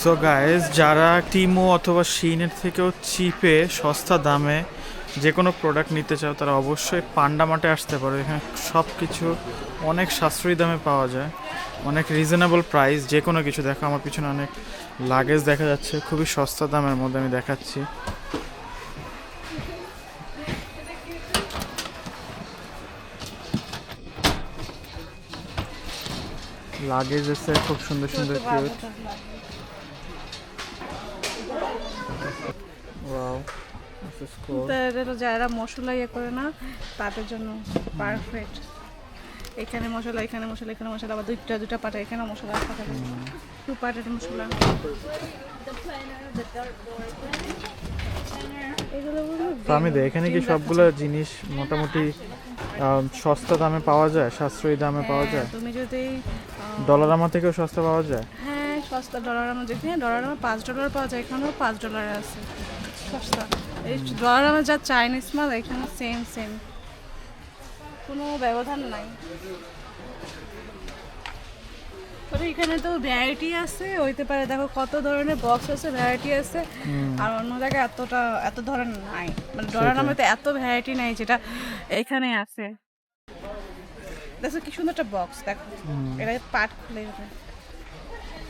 So guys, যারা Timo অথবা শিনের থেকেও চিপে সস্তা দামে যে কোনো প্রোডাক্ট নিতে চাও তারা অবশ্যই পান্ডা মার্টে আসতে পারো। এখানে সব কিছু অনেক সাশ্রয়ী দামে পাওয়া যায়, অনেক রিজনেবল প্রাইস। যে কোনো কিছু দেখো, আমার পিছনে অনেক লাগেজ দেখা যাচ্ছে খুবই সস্তা দামের মধ্যে, আমি দেখাচ্ছি। লাগেজ আছে খুব সুন্দর সুন্দর cute. Wow, this is cool. যারা মশলা ইয়ে করে না তাদের জন্য পারফেক্ট। এখানে মশলা, এখানে মশলা, এখানে মশলা, আবার দুইটা দুইটা পাটা, এখানে মশলা থাকে, টু পার্টের মশলা। তো আমি এখানে কি সবগুলো জিনিস মোটামুটি সস্তা দামে পাওয়া যায়, সাশ্রয়ী দামে পাওয়া যায়? তুমি যদি ডলারামা থেকেও সস্তা পাওয়া যায়? হ্যাঁ সস্তা, ডলারামা যেখানে ডলারামা $5 পাওয়া যায়, এখানেও $5 আছে সস্তা। এই ডলারামা যা চাইনিজ মাল এখানে সেম সেম, কোনো ব্যবধান নাই। তবে এখানে তো ভ্যারাইটি আছে, হইতে পারে দেখো কত ধরনের বক্স আছে, ভ্যারাইটি আছে। আর অন্য জায়গায় এত ধরনের নাই, মানে ডলারামা তো এত ভ্যারাইটি নাই যেটা এখানে আছে। দেখো কি সুন্দর একটা বক্স, দেখো এটা পাট খুলে যাবে,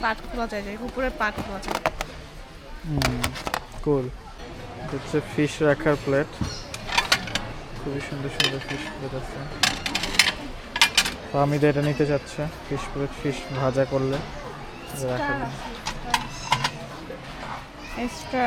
পাট খোলা যায়, যে উপরে পাট খোলা যায়। কুল। হচ্ছে ফিশ রাখার প্লেট, খুবই সুন্দর সুন্দর ফিশ প্লেট আছে। তো আমি তো এটা নিতে চাচ্ছি, ফিশ প্লেট, ফিশ ভাজা করলে রাখার জন্য। এক্সট্রা